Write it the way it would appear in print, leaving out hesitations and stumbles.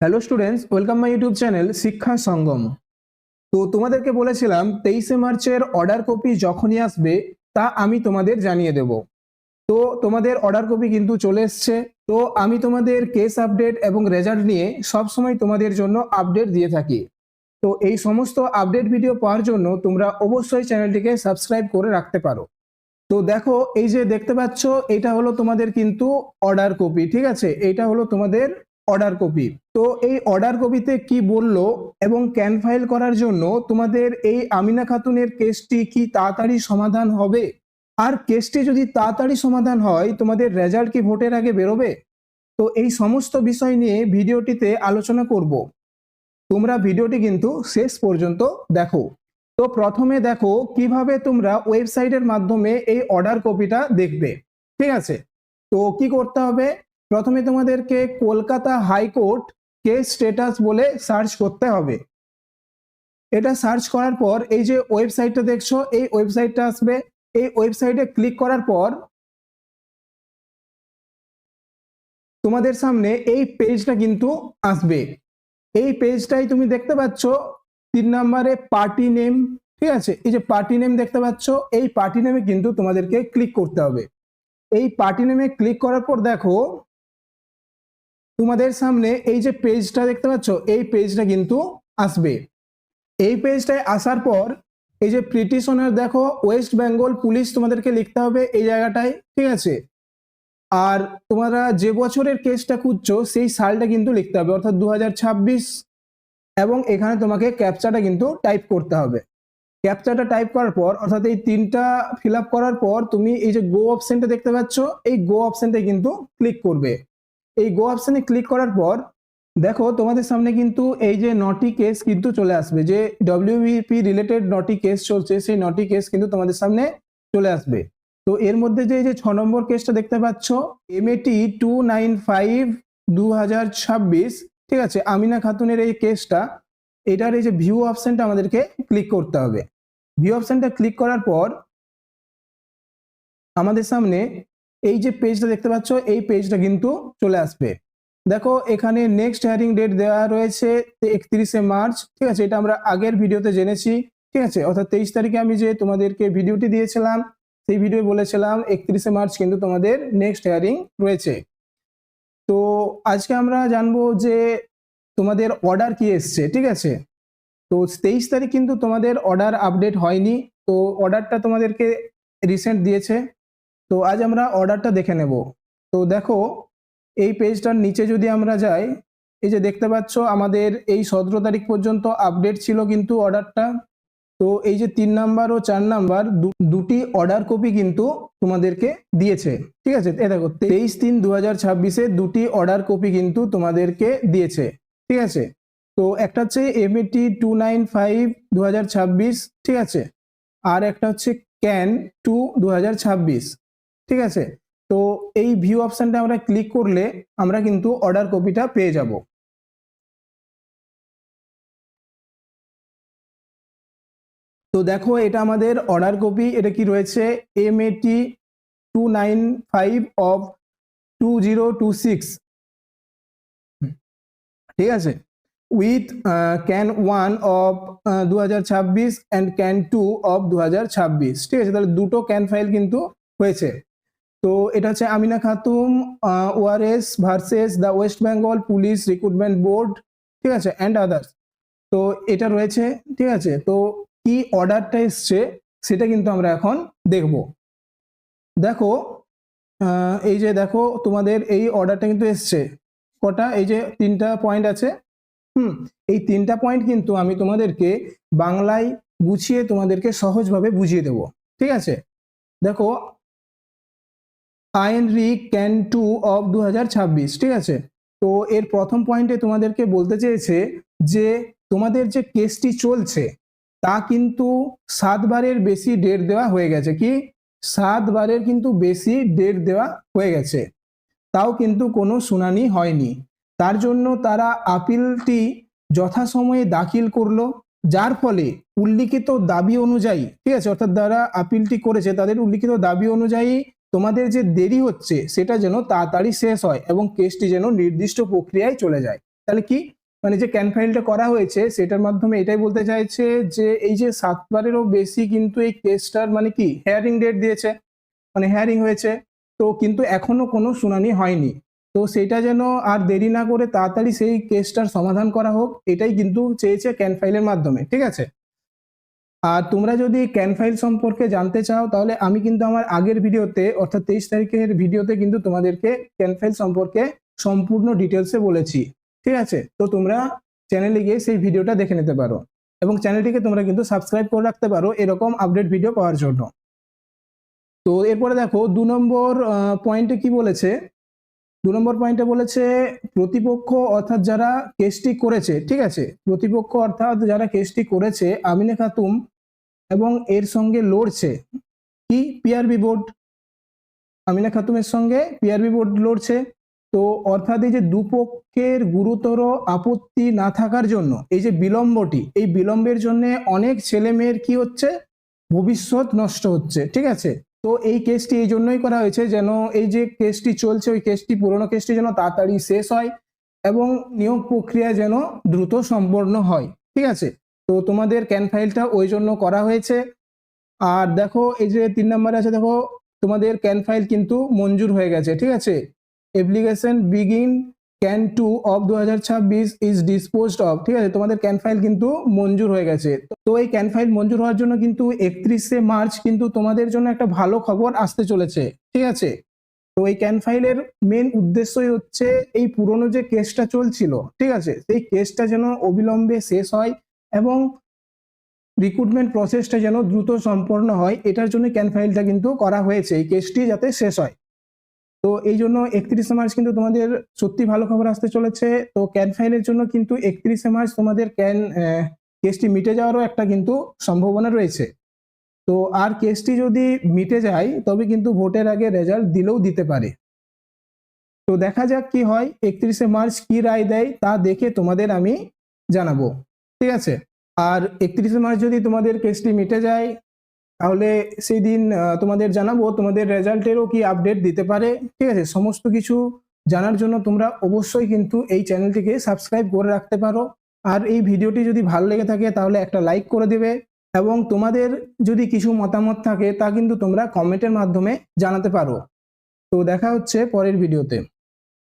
Hello students, welcome my YouTube channel শিক্ষা সঙ্গম। তো তোমাদেরকে বলেছিলাম 23শে মার্চের অর্ডার কপি যখনই আসবে তা আমি তোমাদের জানিয়ে দেব। তো তোমাদের অর্ডার কপি কিন্তু চলে এসছে। তো আমি তোমাদের কেস আপডেট এবং রেজাল্ট নিয়ে সবসময় তোমাদের জন্য আপডেট দিয়ে থাকি। তো এই সমস্ত আপডেট ভিডিও পাওয়ার জন্য তোমরা অবশ্যই চ্যানেলটিকে সাবস্ক্রাইব করে রাখতে পারো। তো দেখো, এই যে দেখতে পাচ্ছ, এটা হলো তোমাদের কিন্তু অর্ডার কপি। ঠিক আছে, এটা হলো তোমাদের অর্ডার কপি। তো এই অর্ডার কপিতে কি বললো এবং ক্যান ফাইল করার জন্য তোমাদের এই আমিনা খাতুনের কেসটি কি তাড়াতাড়ি সমাধান হবে, আর কেসটি যদি তাড়াতাড়ি সমাধান হয় তোমাদের রেজাল্ট কি ভোটের আগে বেরোবে। তো এই সমস্ত বিষয় নিয়ে ভিডিওটিতে আলোচনা করব। তোমরা ভিডিওটি কিন্তু শেষ পর্যন্ত দেখো। তো প্রথমে দেখো কিভাবে তোমরা ওয়েবসাইটের মাধ্যমে এই অর্ডার কপিটা দেখবে। ঠিক আছে, তো কি করতে হবে, প্রথমে তোমাদেরকে কলকাতা হাইকোর্ট কেস স্ট্যাটাস বলে সার্চ করতে হবে। এটা সার্চ করার পর এই যে ওয়েবসাইটটা দেখছো, এই ওয়েবসাইটটা আসবে। এই ওয়েবসাইটে ক্লিক করার পর তোমাদের সামনে এই পেজটা কিন্তু আসবে। এই পেজটাই তুমি দেখতে পাচ্ছ 3 নম্বরে পার্টি নেম। ঠিক আছে, এই যে পার্টি নেম দেখতে পাচ্ছ, এই পার্টি নেমে কিন্তু তোমাদেরকে ক্লিক করতে হবে। এই পার্টি নেমে ক্লিক করার পর দেখো তোমাদের সামনে এই যে পেজটা দেখতে পাচ্ছ, এই পেজটা কিন্তু আসবে। এই পেজটায় আসার পর এই যে পিটিশনার দেখো ওয়েস্ট বেঙ্গল পুলিশ তোমাদেরকে লিখতে হবে এই জায়গাটায়। ঠিক আছে, আর তোমরা যে বছরের কেসটা খুঁজছো সেই সালটা কিন্তু লিখতে হবে, অর্থাৎ 2026। এবং এখানে তোমাকে ক্যাপচাটা কিন্তু টাইপ করতে হবে। ক্যাপচাটা টাইপ করার পর, অর্থাৎ এই তিনটা ফিল আপ করার পর তুমি এই যে গো অপশনটা দেখতে পাচ্ছ, এই গো অপশনটা কিন্তু ক্লিক করবে। এই গো অপশনে ক্লিক করার পর দেখো তোমাদের সামনে কিন্তু এই যে নটি কেস কিন্তু চলে আসবে, যে ডব্লিউবিপি রিলেটেড নটি কেস চলছে, সেই নটি কেস কিন্তু তোমাদের সামনে চলে আসবে। তো এর মধ্যে যে এই যে 6 নম্বর কেসটা দেখতে পাচ্ছ, MAT 295/2026, ঠিক আছে, আমিনা খাতুনের এই কেসটা, এটার এই যে ভিউ অপশনটা আমাদেরকে ক্লিক করতে হবে। ভিউ অপশনটা ক্লিক করার পর আমাদের সামনে এই যে পেজটা দেখতে পাচ্ছ, এই পেজটা কিন্তু চলে আসবে। দেখো এখানে নেক্সট হিয়ারিং ডেট দেওয়া রয়েছে 31শে মার্চ। ঠিক আছে, এটা আমরা আগের ভিডিওতে জেনেছি। ঠিক আছে, অর্থাৎ 23 তারিখে আমি যে তোমাদেরকে ভিডিওটি দিয়েছিলাম, সেই ভিডিও বলেছিলাম 31শে মার্চ কিন্তু তোমাদের নেক্সট হিয়ারিং রয়েছে। তো আজকে আমরা জানবো যে তোমাদের অর্ডার কি এসছে। ঠিক আছে, তো 23 তারিখ কিন্তু তোমাদের অর্ডার আপডেট হয়নি, তো অর্ডারটা তোমাদেরকে রিসেন্ট দিয়েছে। তো আজ আমরা অর্ডারটা দেখে নেব। তো দেখো এই পেজটার নিচে যদি আমরা যাই, এই যে দেখতে পাচ্ছ আমাদের এই 17 তারিখ পর্যন্ত আপডেট ছিল কিন্তু অর্ডারটা। তো এই যে 3 নাম্বার ও 4 নাম্বার দুটি অর্ডার কপি কিন্তু তোমাদেরকে দিয়েছে। ঠিক আছে, এই দেখো 23/3/2026 দুটি অর্ডার কপি কিন্তু তোমাদেরকে দিয়েছে। ঠিক আছে, তো একটা হচ্ছে MAT 295/2026, ঠিক আছে, আর একটা হচ্ছে CAN 2/2026। ঠিক আছে, তো এই ভিউ অপশনটা আমরা ক্লিক করলে আমরা কিন্তু অর্ডার কপিটা পেয়ে যাব। তো দেখো এটা আমাদের অর্ডার কপি। এটা কি রয়েছে, MAT 295/2026, ঠিক আছে, উইথ CAN 1/2026 অ্যান্ড CAN 2/2026। ঠিক আছে, তাহলে দুটো ক্যান ফাইল কিন্তু হয়েছে। তো এটা হচ্ছে Amina Khatun ORS versus the West Bengal police recruitment board, ঠিক আছে, অ্যান্ড আদার্স। তো এটা রয়েছে। ঠিক আছে, তো কি অর্ডারটা এসছে সেটা কিন্তু আমরা এখন দেখব। দেখো এই যে দেখো তোমাদের এই অর্ডারটা কিন্তু এসছে কটা, এই যে 3টা পয়েন্ট আছে। এই 3টা পয়েন্ট কিন্তু আমি তোমাদেরকে বাংলায় গুছিয়ে তোমাদেরকে সহজভাবে বুঝিয়ে দেব। ঠিক আছে, দেখো আইন রি ক্যান 2/2026। ঠিক আছে, তো এর প্রথম পয়েন্টে তোমাদেরকে বলতে চেয়েছে যে তোমাদের যে কেসটি চলছে তা কিন্তু 7 বারের বেশি ডেট দেওয়া হয়ে গেছে। কি 7 বারের কিন্তু বেশি ডেট দেওয়া হয়ে গেছে, তাও কিন্তু কোনো শুনানি হয়নি। তার জন্য তারা আপিলটি যথাসময়ে দাখিল করলো, যার ফলে উল্লিখিত দাবি অনুযায়ী, ঠিক আছে, অর্থাৎ যারা আপিলটি করেছে তাদের উল্লিখিত দাবি অনুযায়ী তোমাদের যে দেরি হচ্ছে সেটা যেন তাড়াতাড়ি শেষ হয় এবং কেসটি যেন নির্দিষ্ট প্রক্রিয়ায় চলে যায়। তাহলে কি মানে যে ক্যান ফাইলটা করা হয়েছে সেটার মাধ্যমে এটাই বলতে চাইছে যে এই যে 7বারেরও বেশি কিন্তু এই কেসটার মানে কি হেয়ারিং ডেট দিয়েছে, মানে হেয়ারিং হয়েছে, তো কিন্তু এখনো কোনো শুনানি হয়নি। তো সেটা যেন আর দেরি না করে তাড়াতাড়ি সেই কেসটার সমাধান করা হোক, এটাই কিন্তু চেয়েছে ক্যান ফাইলের মাধ্যমে, ঠিক আছে। আর তোমরা যদি ক্যান ফাইল সম্পর্কে জানতে চাও তাহলে আমি কিন্তু আমার আগের ভিডিওতে অর্থাৎ 23 তারিখের ভিডিওতে কিন্তু তোমাদেরকে ক্যান ফাইল সম্পর্কে সম্পূর্ণ ডিটেলসে বলেছি, ঠিক আছে। তো তোমরা চ্যানেলে গিয়ে সেই ভিডিওটা দেখে নিতে পারো এবং চ্যানেলটিকে তোমরা কিন্তু সাবস্ক্রাইব করে রাখতে পারো এরকম আপডেট ভিডিও পাওয়ার জন্য। তো এরপরে দেখো 2 নম্বর পয়েন্টে কি বলেছে। 2 নম্বর পয়েন্টে বলেছে প্রতিপক্ষ অর্থাৎ যারা কেসটি করেছে, ঠিক আছে, প্রতিপক্ষ অর্থাৎ যারা কেসটি করেছে আমিনা খাতুন এবং এর সঙ্গে লড়ছে কি পিআরবি বোর্ড, আমিনা খাতুনের সঙ্গে পিআরবি বোর্ড লড়ছে। তো অর্থাৎ এই যে দুপক্ষের গুরুতর আপত্তি না থাকার জন্য এই যে বিলম্বটি, এই বিলম্বের জন্য অনেক ছেলে মেয়ের কি হচ্ছে ভবিষ্যৎ নষ্ট হচ্ছে, ঠিক আছে। তো এই কেসটি এই জন্যই করা হয়েছে যেন এই যে কেসটি চলছে ওই কেসটি পুরনো কেসটি যেন তাড়াতাড়ি শেষ হয় এবং নিয়োগ প্রক্রিয়া যেন দ্রুত সম্পন্ন হয়, ঠিক আছে। তো তোমাদের ক্যান ফাইলটা ওই জন্য করা হয়েছে। আর দেখো এই যে 3 নম্বরে আছে, দেখো তোমাদের ক্যান ফাইল কিন্তু মঞ্জুর হয়ে গেছে, ঠিক আছে। Application begin can 2 of 2026 is disposed of, ঠিক আছে, তোমাদের ক্যান ফাইল কিন্তু মঞ্জুর হয়ে গেছে। তো এই ক্যান ফাইল মঞ্জুর হওয়ার জন্য কিন্তু 31শে মার্চ কিন্তু তোমাদের জন্য একটা ভালো খবর আসতে চলেছে, ঠিক আছে। তো এই ক্যান ফাইলের মেন উদ্দেশ্যই হচ্ছে এই পুরনো যে কেসটা চলছিল, ঠিক আছে, সেই কেসটা যেন অবিলম্বে শেষ হয় এবং রিক্রুটমেন্ট প্রসেসটা যেন দ্রুত সম্পন্ন হয়, এটার জন্য ক্যান ফাইলটা কিন্তু করা হয়েছে, এই কেসটি যাতে শেষ হয়। তো এই জন্য 31শে মার্চ কিন্তু তোমাদের সত্যি ভালো খবর আসতে চলেছে। তো ক্যান ফাইলের জন্য কিন্তু 31শে মার্চ তোমাদের কেসটি মিটে যাওয়ারও একটা কিন্তু সম্ভাবনা রয়েছে। তো আর কেসটি যদি মিটে যায় তবে কিন্তু ভোটের আগে রেজাল্ট দিলেও দিতে পারে। তো দেখা যাক কি হয়, 31শে মার্চ কি রায় দেয় তা দেখে তোমাদের আমি জানাবো, ঠিক আছে। আর 31শে মার্চ যদি তোমাদের কেসটি মিটে যায় তাহলে সেই দিন তোমাদের জানাবো তোমাদের রেজাল্টেরও কি আপডেট দিতে পারে, ঠিক আছে। সমস্ত কিছু জানার জন্য তোমরা অবশ্যই কিন্তু এই চ্যানেলটিকে সাবস্ক্রাইব করে রাখতে পারো। আর এই ভিডিওটি যদি ভালো লেগে থাকে তাহলে একটা লাইক করে দেবে এবং তোমাদের যদি কিছু মতামত থাকে তা কিন্তু তোমরা কমেন্টের মাধ্যমে জানাতে পারো। তো দেখা হচ্ছে পরের ভিডিওতে।